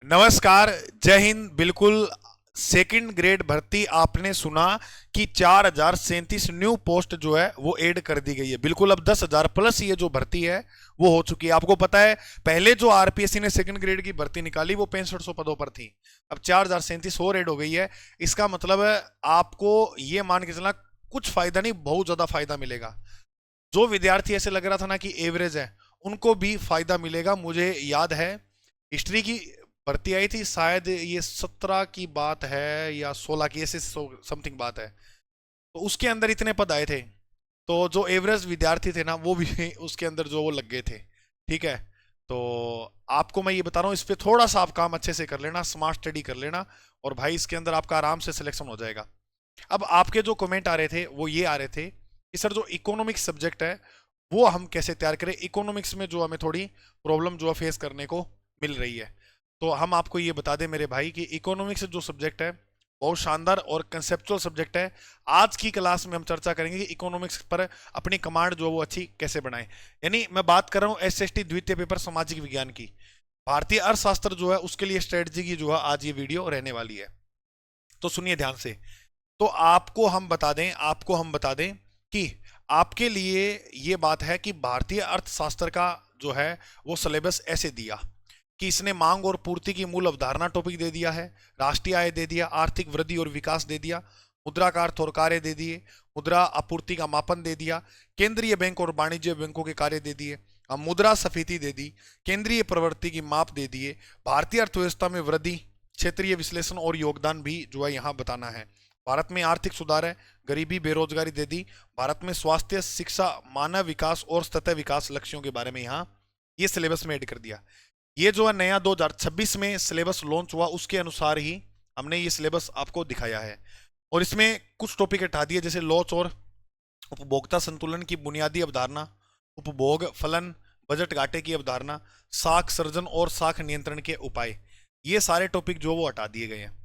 नमस्कार। जय हिंद। बिल्कुल सेकंड ग्रेड भर्ती आपने सुना कि 4037 न्यू पोस्ट जो है वो ऐड कर दी गई है। बिल्कुल अब 10,000 प्लस ये जो भर्ती है वो हो चुकी है। आपको पता है पहले जो आरपीएससी ने सेकंड ग्रेड की भर्ती निकाली वो 6500 पदों पर थी। अब 4037 और ऐड हो गई है। इसका मतलब है आपको ये मान के चलना कुछ फायदा नहीं, बहुत ज्यादा फायदा मिलेगा। जो विद्यार्थी ऐसे लग रहा था ना कि एवरेज है, उनको भी फायदा मिलेगा। मुझे याद है हिस्ट्री की भर्ती आई थी, शायद ये 17 की बात है या 16 की, ऐसे समथिंग बात है। तो उसके अंदर इतने पद आए थे, तो जो एवरेज विद्यार्थी थे ना वो भी उसके अंदर जो वो लग गए थे। ठीक है। तो आपको मैं ये बता रहा हूँ, इस पे थोड़ा सा आप काम अच्छे से कर लेना, स्मार्ट स्टडी कर लेना, और भाई इसके अंदर आपका आराम से सिलेक्शन हो जाएगा। अब आपके जो कमेंट आ रहे थे वो ये आ रहे थे कि सर जो इकोनॉमिक्स सब्जेक्ट है वो हम कैसे तैयार करें, इकोनॉमिक्स में जो हमें थोड़ी प्रॉब्लम जो फेस करने को मिल रही है। तो हम आपको ये बता दें मेरे भाई कि इकोनॉमिक्स जो सब्जेक्ट है बहुत शानदार और कंसेप्चुअल सब्जेक्ट है। आज की क्लास में हम चर्चा करेंगे कि इकोनॉमिक्स पर अपनी कमांड जो है वो अच्छी कैसे बनाएं। यानी मैं बात कर रहा हूँ एसएसटी द्वितीय पेपर सामाजिक विज्ञान की, भारतीय अर्थशास्त्र जो है उसके लिए स्ट्रेटजी की जो है आज ये वीडियो रहने वाली है। तो सुनिए ध्यान से। तो आपको हम बता दें कि आपके लिए ये बात है कि भारतीय अर्थशास्त्र का जो है वो सिलेबस ऐसे दिया कि इसने मांग और पूर्ति की मूल अवधारणा टॉपिक दे दिया है, राष्ट्रीय आय दे दिया, आर्थिक वृद्धि और विकास दे दिया, मुद्रा का अर्थ और कार्य दे दिए, मुद्रा आपूर्ति का मापन दे दिया, केंद्रीय बैंक और वाणिज्य बैंकों के कार्य दे दिए, मुद्रा स्फीति दे दी, केंद्रीय प्रवृत्ति की माप दे दिए, भारतीय अर्थव्यवस्था में वृद्धि, क्षेत्रीय विश्लेषण और योगदान भी जो है यहाँ बताना है। भारत में आर्थिक सुधार है, गरीबी बेरोजगारी दे दी, भारत में स्वास्थ्य शिक्षा मानव विकास और सतत विकास लक्ष्यों के बारे में यहाँ ये सिलेबस में ऐड कर दिया। ये जो है नया 2026 में सिलेबस लॉन्च हुआ उसके अनुसार ही हमने ये सिलेबस आपको दिखाया है। और इसमें कुछ टॉपिक हटा दिए जैसे लॉस और उपभोक्ता संतुलन की बुनियादी अवधारणा, उपभोग फलन, बजट घाटे की अवधारणा, साख सर्जन और साख नियंत्रण के उपाय, ये सारे टॉपिक जो वो हटा दिए गए हैं।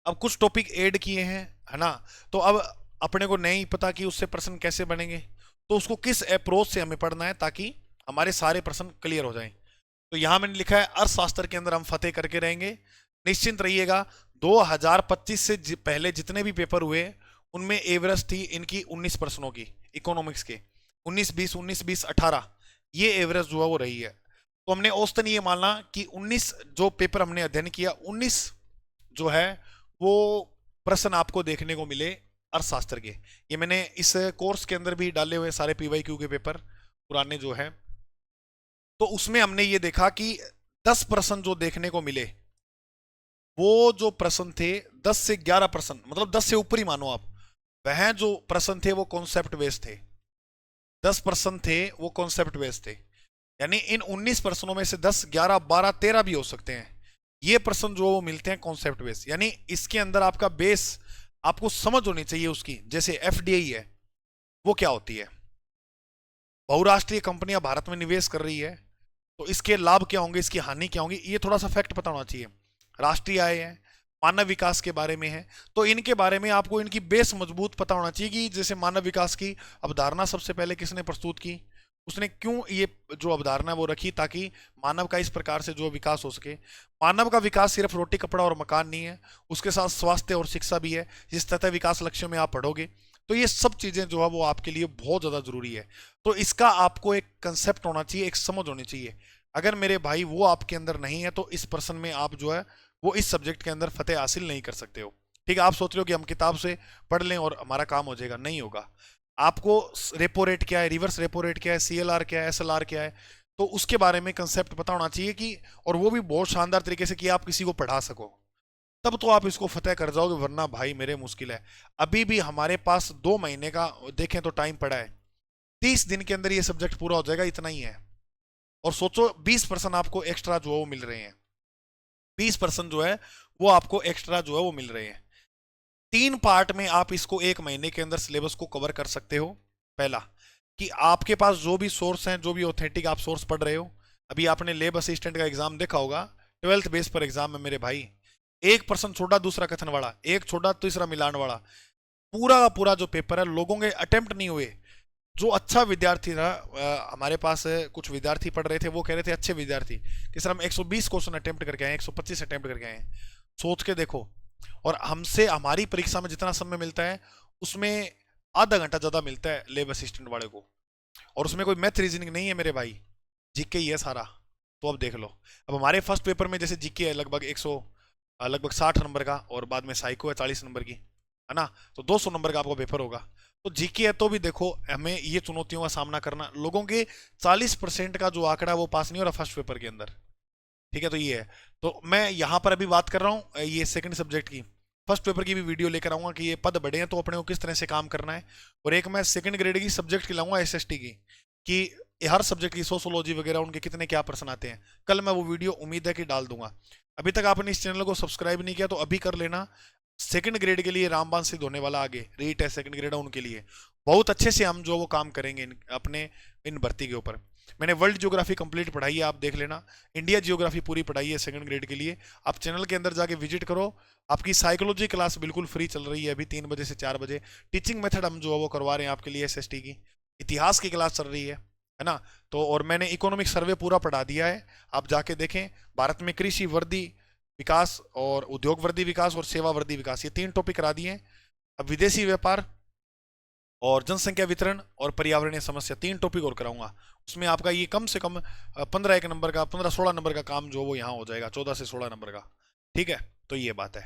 अब कुछ टॉपिक ऐड किए हैं, है ना। तो अब अपने को नहीं पता कि उससे प्रश्न कैसे बनेंगे, तो उसको किस अप्रोच से हमें पढ़ना है ताकि हमारे सारे प्रश्न क्लियर हो जाएं। तो यहां मैंने लिखा है अर्थशास्त्र के अंदर हम फतेह करके रहेंगे। निश्चिंत रहिएगा, 2025 से पहले जितने भी पेपर हुए उनमें एवरेज थी इनकी 19 प्रश्नों की इकोनॉमिक्स के, 19 20 18 ये एवरेज जो है वो रही है। तो हमने औसतन ये माना कि 19 जो पेपर हमने अध्ययन किया 19 जो है वो प्रश्न आपको देखने को मिले अर्थशास्त्र के। ये मैंने इस कोर्स के अंदर भी डाले हुए सारे पीवाईक्यू के पेपर पुराने जो है। तो उसमें हमने ये देखा कि 10 प्रश्न जो देखने को मिले, वो जो प्रश्न थे 10 से 11 प्रश्न, मतलब 10 से ऊपर ही मानो आप, वह जो प्रश्न थे वो कॉन्सेप्ट बेस्ड थे। 10 प्रश्न थे वो कॉन्सेप्ट बेस्ड थे। यानी इन 19 प्रश्नों में से 10 11 12 13 भी हो सकते हैं। ये प्रश्न जो वो मिलते हैं कॉन्सेप्ट बेस्ड, यानी इसके अंदर आपका बेस आपको समझ होनी चाहिए उसकी। जैसे एफडीआई है, वो क्या होती है, बहुराष्ट्रीय कंपनियां भारत में निवेश कर रही है, तो इसके लाभ क्या होंगे, इसकी हानि क्या होंगी, ये थोड़ा सा फैक्ट पता होना चाहिए। राष्ट्रीय आय है, मानव विकास के बारे में है, तो इनके बारे में आपको इनकी बेस मजबूत पता होना चाहिए कि जैसे मानव विकास की अवधारणा सबसे पहले किसने प्रस्तुत की, उसने क्यों ये जो अवधारणा वो रखी ताकि मानव का इस प्रकार से जो विकास हो सके। मानव का विकास सिर्फ रोटी कपड़ा और मकान नहीं है, उसके साथ स्वास्थ्य और शिक्षा भी है, जिस तथ्य विकास लक्ष्यों में आप पढ़ोगे। तो ये सब चीजें जो है वो आपके लिए बहुत ज्यादा जरूरी है। तो इसका आपको एक कंसेप्ट होना चाहिए, एक समझ होनी चाहिए। अगर मेरे भाई वो आपके अंदर नहीं है तो इस प्रश्न में आप जो है वो इस सब्जेक्ट के अंदर फतेह हासिल नहीं कर सकते हो। ठीक है, आप सोच रहे हो कि हम किताब से पढ़ लें और हमारा काम हो जाएगा, नहीं होगा। आपको रेपो रेट क्या है, रिवर्स रेपो रेट क्या है, सीएलआर क्या है, एसएलआर क्या है, तो उसके बारे में कंसेप्ट पता होना चाहिए कि, और वो भी बहुत शानदार तरीके से कि आप किसी को पढ़ा सको, तब तो आप इसको फतेह कर जाओगे, वरना भाई मेरे मुश्किल है। अभी भी हमारे पास 2 महीने का देखें तो टाइम पड़ा है, 30 दिन के अंदर ये सब्जेक्ट पूरा हो जाएगा, इतना ही है। और सोचो 20% आपको एक्स्ट्रा जो है वो मिल रहे हैं, 20% जो है वो आपको एक्स्ट्रा जो है वो मिल रहे हैं। 3 पार्ट में आप इसको 1 महीने के अंदर सिलेबस को कवर कर सकते हो। पहला कि आपके पास जो भी सोर्स हैं, जो भी ऑथेंटिक आप सोर्स पढ़ रहे हो, अभी आपने लेब असिस्टेंट का एग्जाम देखा होगा, 12th बेस पर एग्जाम है मेरे भाई, एक प्रश्न छोटा दूसरा कथन वाला, एक छोटा तीसरा मिलान वाला, पूरा का पूरा जो पेपर है लोगों के अटेम्प्ट नहीं हुए, जो अच्छा विद्यार्थी था, हमारे पास कुछ विद्यार्थी पढ़ रहे थे, वो कह रहे थे अच्छे विद्यार्थी कि सर हम 120 क्वेश्चन अटेम्प्ट करके आए, 125 अटेम्प्ट करके आए। सोच के देखो। और हमसे हमारी परीक्षा में जितना समय मिलता है उसमें आधा घंटा ज्यादा मिलता है लेब असिस्टेंट वाले को, और उसमें कोई मैथ रीजनिंग नहीं है मेरे भाई, जीके ही है सारा। तो अब देख लो, अब हमारे फर्स्ट पेपर में जैसे जीके है लगभग 60 नंबर का, और बाद में साइको है 40 नंबर की, है ना। तो 200 नंबर का आपका पेपर होगा। तो जीके है तो भी देखो हमें ये चुनौतियों का सामना करना, लोगों के 40% का जो आंकड़ा है वो पास नहीं हो रहा फर्स्ट पेपर के अंदर। ठीक है, तो ये है। तो मैं यहाँ पर अभी बात कर रहा हूँ ये सेकंड सब्जेक्ट की। फर्स्ट पेपर की भी वीडियो लेकर आऊंगा कि ये पद बढ़े हैं तो अपने को किस तरह से काम करना है। और एक मैं सेकंड ग्रेड की सब्जेक्ट की लाऊंगा एसएसटी की, कि हर सब्जेक्ट की सोशोलॉजी वगैरह उनके कितने क्या प्रश्न आते हैं। कल मैं वो वीडियो उम्मीद है कि डाल दूंगा। अभी तक आपने इस चैनल को सब्सक्राइब नहीं किया तो अभी कर लेना। सेकंड ग्रेड के लिए रामबान सिद्ध होने वाला आगे रीट है, सेकंड ग्रेड है उनके लिए बहुत अच्छे से हम जो वो काम करेंगे अपने इन भर्ती के ऊपर। मैंने वर्ल्ड ज्योग्राफी कंप्लीट पढ़ाई है, आप देख लेना। इंडिया जियोग्राफी पूरी पढ़ाई है सेकंड ग्रेड के लिए। आप चैनल के अंदर जाके विजिट करो। आपकी साइकोलॉजी क्लास बिल्कुल फ्री चल रही है अभी 3 बजे से 4 बजे। टीचिंग मेथड हम जो है वो करवा रहे हैं आपके लिए एसएसटी की। इतिहास की क्लास चल रही है ना। तो और मैंने इकोनॉमिक सर्वे पूरा पढ़ा दिया है, आप जाके देखें। भारत में कृषि वर्दी विकास और उद्योग वर्दी विकास और सेवा वर्दी विकास, ये 3 टॉपिक करा दिए हैं। अब विदेशी व्यापार और जनसंख्या वितरण और पर्यावरणीय समस्या 3 टॉपिक और कराऊंगा। उसमें आपका ये कम से कम 15 नंबर का 15-16 नंबर का काम जो वो यहाँ हो जाएगा, 14 से 16 नंबर का। ठीक है, तो ये बात है।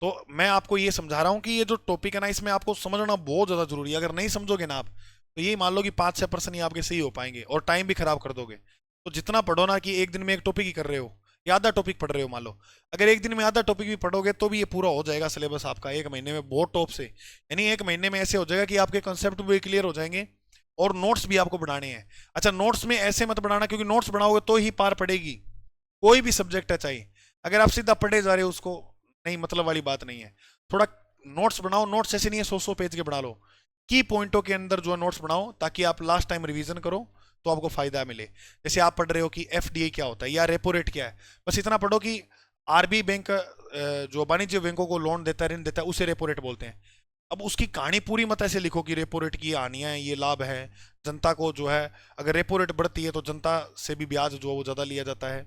तो मैं आपको ये समझा रहा हूँ कि ये जो टॉपिक है ना, इसमें आपको समझना बहुत ज्यादा जरूरी है। अगर नहीं समझोगे ना आप, तो यही मान लो कि 5-6% ही आपके सही हो पाएंगे और टाइम भी खराब कर दोगे। तो जितना पढ़ो ना, कि एक दिन में एक टॉपिक ही कर रहे हो या आधा टॉपिक पढ़ रहे हो, मान लो अगर एक दिन में आधा टॉपिक भी पढ़ोगे तो भी ये पूरा हो जाएगा सिलेबस आपका एक महीने में बहुत टॉप से। यानी एक महीने में ऐसे हो जाएगा कि आपके कंसेप्ट भी क्लियर हो जाएंगे और नोट्स भी आपको बनाने हैं। अच्छा, नोट्स में ऐसे मत बनाना, क्योंकि नोट्स बनाओगे तो ही पार पड़ेगी कोई भी सब्जेक्ट है चाहे। अगर आप सीधा पढ़े जा रहे हो उसको, नहीं मतलब वाली बात नहीं है। थोड़ा नोट्स बनाओ। नोट्स ऐसे नहीं है 100-100 पेज के बना लो, की पॉइंटों के अंदर जो है नोट्स बनाओ, ताकि आप लास्ट टाइम रिवीजन करो तो आपको फायदा मिले। जैसे आप पढ़ रहे हो कि एफडीआई क्या होता है या रेपो रेट क्या है, बस इतना पढ़ो कि आरबी बैंक जो वाणिज्य बैंकों को लोन देता है, ऋण देता है, उसे रेपो रेट बोलते हैं। अब उसकी कहानी पूरी मत ऐसे लिखो कि रेपो रेट की हानियां हैं, ये लाभ है जनता को जो है। अगर रेपो रेट बढ़ती है तो जनता से भी ब्याज जो है वो ज्यादा लिया जाता है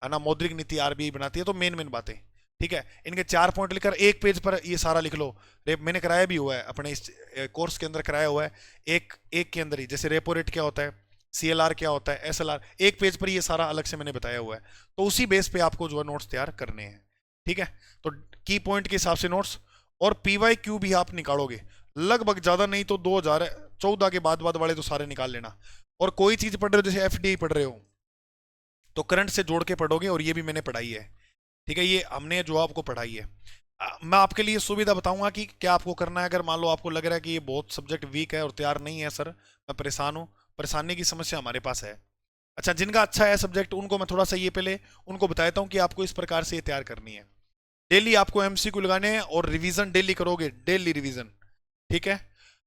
ना। मौद्रिक नीति आरबीआई बनाती है। तो मेन मेन बातें, ठीक है, इनके 4 पॉइंट लिखकर एक पेज पर ये सारा लिख लो। मैंने कराया भी हुआ है अपने इस कोर्स के अंदर, कराया हुआ है। एक एक के अंदर ही, जैसे रेपो रेट क्या होता है, सीएलआर क्या होता है, एसएलआर, एक पेज पर ये सारा अलग से मैंने बताया हुआ है। तो उसी बेस पे आपको जो है नोट्स तैयार करने हैं। ठीक है, तो की पॉइंट के हिसाब से नोट्स, और पीवाई क्यू भी आप निकालोगे लगभग, ज्यादा नहीं तो 2014 के बाद बाद वाले तो सारे निकाल लेना। और कोई चीज पढ़ रहे हो, जैसे एफडीआई पढ़ रहे हो, तो करंट से जोड़ के पढ़ोगे, और ये भी मैंने पढ़ाई है। ठीक है, ये हमने जो आपको पढ़ाई है। मैं आपके लिए सुविधा बताऊंगा कि क्या आपको करना है। अगर मान लो आपको लग रहा है कि ये बहुत सब्जेक्ट वीक है और तैयार नहीं है सर, मैं परेशान हूँ, परेशानी की समस्या हमारे पास है। अच्छा, जिनका अच्छा है सब्जेक्ट उनको मैं थोड़ा सा ये पहले उनको बताता हूँ कि आपको इस प्रकार से ये तैयार करनी है। डेली आपको एमसीक्यू लगाने हैं और रिवीजन डेली करोगे, डेली रिवीजन। ठीक है।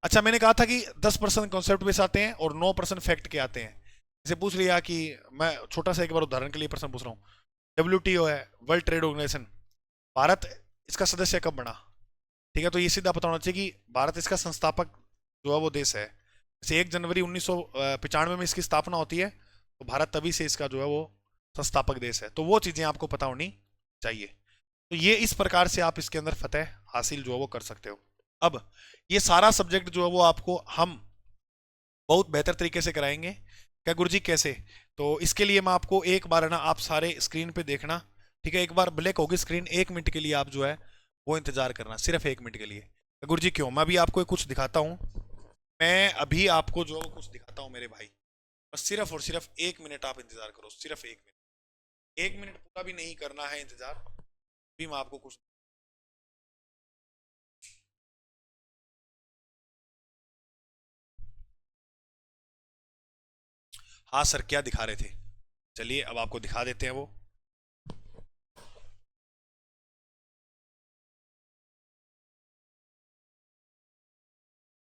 अच्छा, मैंने कहा था कि 10% कॉन्सेप्ट बेस आते हैं और 9% फैक्ट के आते हैं। जैसे पूछ लिया कि, मैं छोटा सा एक बार उदाहरण के लिए प्रश्न पूछ रहा हूँ। डब्ल्यूटीओ है, वर्ल्ड ट्रेड ऑर्गेनाइजेशन, भारत इसका सदस्य कब बना? ठीक है, तो ये सीधा पता होना चाहिए कि भारत इसका संस्थापक जो है वो देश है। जैसे 1 जनवरी 1995 में इसकी स्थापना होती है, तो भारत तभी से इसका जो है वो संस्थापक देश है। तो वो चीजें आपको पता होनी चाहिए। तो ये इस प्रकार से आप इसके अंदर फतेह हासिल जो है वो कर सकते हो। अब ये सारा सब्जेक्ट जो है वो आपको हम बहुत बेहतर तरीके से कराएंगे। क्या गुरुजी कैसे? तो इसके लिए मैं आपको एक बार है ना, आप सारे स्क्रीन पे देखना। ठीक है, एक बार ब्लैक होगी स्क्रीन, 1 मिनट के लिए आप जो है वो इंतजार करना, सिर्फ 1 मिनट के लिए। गुरुजी क्यों? मैं अभी आपको कुछ दिखाता हूँ। मैं अभी आपको जो है कुछ दिखाता हूँ मेरे भाई। बस सिर्फ और सिर्फ 1 मिनट आप इंतजार करो, सिर्फ 1 मिनट। 1 मिनट पूरा भी नहीं करना है इंतजार, अभी मैं आपको कुछ। हाँ सर, क्या दिखा रहे थे? चलिए अब आपको दिखा देते हैं वो।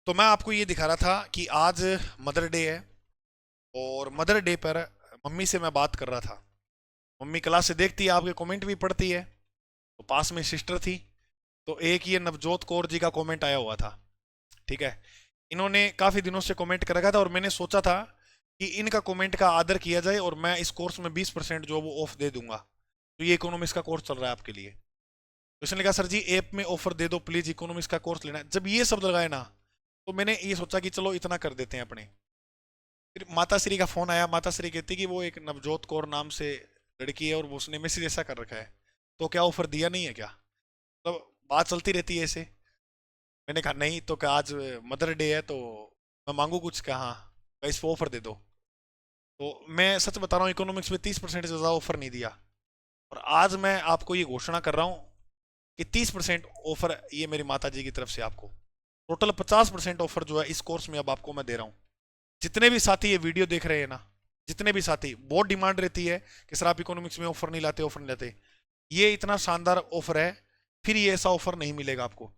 तो मैं आपको ये दिखा रहा था कि आज मदर डे है, और मदर डे पर मम्मी से मैं बात कर रहा था। मम्मी क्लास से देखती है, आपके कमेंट भी पढ़ती है, तो पास में सिस्टर थी। तो एक ये नवजोत कौर जी का कमेंट आया हुआ था। ठीक है, इन्होंने काफी दिनों से कमेंट कर रखा था और मैंने सोचा था कि इनका कमेंट का आदर किया जाए और मैं इस कोर्स में 20% जो वो ऑफ दे दूंगा। तो ये इकोनॉमिक्स का कोर्स चल रहा है आपके लिए। तो इसने कहा सर जी ऐप में ऑफर दे दो प्लीज, इकोनॉमिक्स का कोर्स लेना है। जब ये शब्द लगाए ना तो मैंने ये सोचा कि चलो इतना कर देते हैं अपने। फिर माता श्री का फोन आया, माता श्री कहती कि वो एक नवजोत कौर नाम से लड़की है और उसने मैसेज ऐसा कर रखा है, तो क्या ऑफर दिया नहीं है क्या? तो बात चलती रहती है ऐसे। मैंने कहा नहीं, तो क्या आज मदर डे है तो मैं मांगू कुछ? क्या हाँ भाई इस ऑफर दे दो। तो मैं सच बता रहा हूँ इकोनॉमिक्स में 30% से ज़्यादा ऑफर नहीं दिया। और आज मैं आपको ये घोषणा कर रहा हूँ कि 30% ऑफर ये मेरी माता जी की तरफ से आपको, टोटल 50% ऑफर जो है इस कोर्स में अब आपको मैं दे रहा हूँ। जितने भी साथी ये वीडियो देख रहे हैं ना, जितने भी साथी, बहुत डिमांड रहती है कि सर आप इकोनॉमिक्स में ऑफर नहीं लाते, ऑफर नहीं लाते। ये इतना शानदार ऑफर है, फिर ये ऐसा ऑफर नहीं मिलेगा आपको।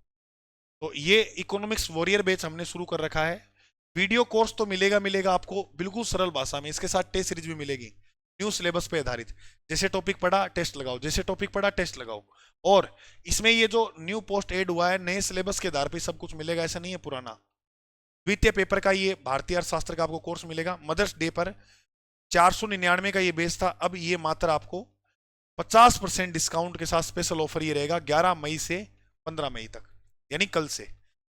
तो ये इकोनॉमिक्स वॉरियर बैच हमने शुरू कर रखा है। वीडियो कोर्स तो मिलेगा मिलेगा आपको बिल्कुल सरल भाषा में, इसके साथ टेस्ट सीरीज भी मिलेगी न्यू सिलेबस पे आधारित। जैसे टॉपिक पढ़ा टेस्ट लगाओ, जैसे टॉपिक पढ़ा टेस्ट लगाओ। और इसमें ये जो न्यू पोस्ट ऐड हुआ है नए सिलेबस के आधार पे सब कुछ मिलेगा, ऐसा नहीं है पुराना। द्वितीय पेपर का ये भारतीय अर्थशास्त्र का आपको कोर्स मिलेगा। मदर्स डे पर 499 का ये बेस था, अब ये मात्र आपको 50% डिस्काउंट के साथ स्पेशल ऑफर ये रहेगा 11 मई से 15 मई तक, यानी कल से।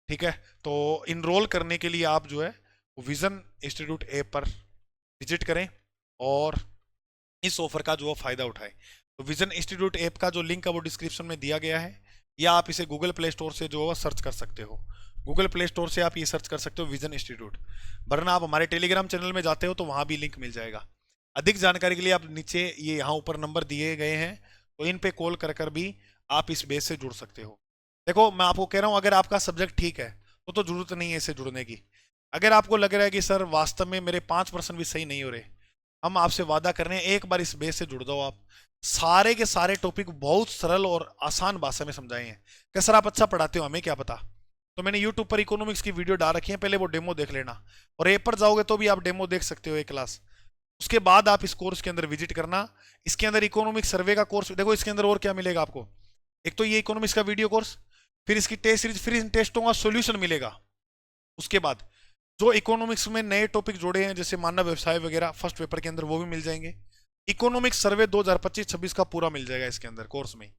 ठीक है, तो इनरोल करने के लिए आप जो है विजन इंस्टीट्यूट ऐप पर विजिट करें और इस ऑफर का जो है फायदा उठाएं। तो विजन इंस्टीट्यूट ऐप का जो लिंक है वो डिस्क्रिप्शन में दिया गया है, या आप इसे गूगल प्ले स्टोर से जो है सर्च कर सकते हो। गूगल प्ले स्टोर से आप ये सर्च कर सकते हो विजन इंस्टीट्यूट, वरना आप हमारे टेलीग्राम चैनल में जाते हो तो वहां भी लिंक मिल जाएगा। अधिक जानकारी के लिए आप नीचे ये यहाँ ऊपर नंबर दिए गए हैं, तो इन पे कॉल कर कर भी आप इस बेस से जुड़ सकते हो। देखो मैं आपको कह रहा हूँ अगर आपका सब्जेक्ट ठीक है तो जरूरत नहीं है इससे जुड़ने की। अगर आपको लग रहा है कि सर वास्तव में मेरे 5% भी सही नहीं हो रहे, हम आपसे वादा कर रहे हैं एक बार इस बेस से जुड़ जाओ आप। सारे के सारे टॉपिक बहुत सरल और आसान भाषा में समझाए हैं। क्या सर आप अच्छा पढ़ाते हो, हमें क्या पता। तो मैंने यूट्यूब पर इकोनॉमिक्स की वीडियो डाल रखी है, पहले वो डेमो देख लेना। और ऐप पर जाओगे तो भी आप डेमो देख सकते हो एक क्लास। उसके बाद आप इस कोर्स के अंदर विजिट करना। इसके अंदर इकोनॉमिक सर्वे का कोर्स देखो, इसके अंदर और क्या मिलेगा आपको। एक तो ये इकोनॉमिक्स का वीडियो कोर्स, फिर इसकी टेस्ट सीरीज, फिर इन टेस्टों का सॉल्यूशन मिलेगा। उसके बाद जो इकोनॉमिक्स में नए टॉपिक जोड़े हैं जैसे मानव व्यवसाय वगैरह फर्स्ट पेपर के अंदर वो भी मिल जाएंगे। इकोनॉमिक्स सर्वे 2025-26 का पूरा मिल जाएगा इसके अंदर कोर्स में।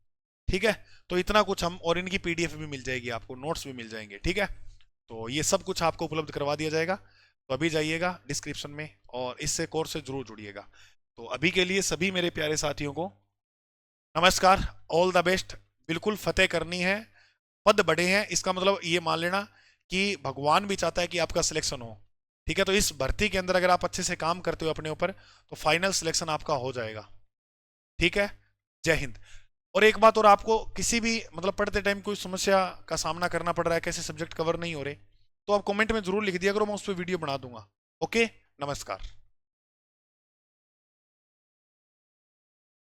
ठीक है, तो इतना कुछ हम, और इनकी पीडीएफ भी मिल जाएगी आपको, नोट्स भी मिल जाएंगे। ठीक है, तो ये सब कुछ आपको उपलब्ध करवा दिया जाएगा। तो अभी जाइएगा डिस्क्रिप्शन में और इससे कोर्स से जरूर जुड़िएगा। तो अभी के लिए सभी मेरे प्यारे साथियों को नमस्कार, ऑल द बेस्ट। बिल्कुल फतेह करनी है, पद बड़े हैं, इसका मतलब ये मान लेना कि भगवान भी चाहता है कि आपका सिलेक्शन हो। ठीक है, तो इस भर्ती के अंदर अगर आप अच्छे से काम करते हो अपने ऊपर तो फाइनल सिलेक्शन आपका हो जाएगा। ठीक है, जय हिंद। और एक बात और, आपको किसी भी मतलब पढ़ते टाइम कोई समस्या का सामना करना पड़ रहा है, कैसे सब्जेक्ट कवर नहीं हो रहे, तो आप कमेंट में जरूर लिख दिया करो, मैं उस पर वीडियो बना दूंगा। ओके, नमस्कार।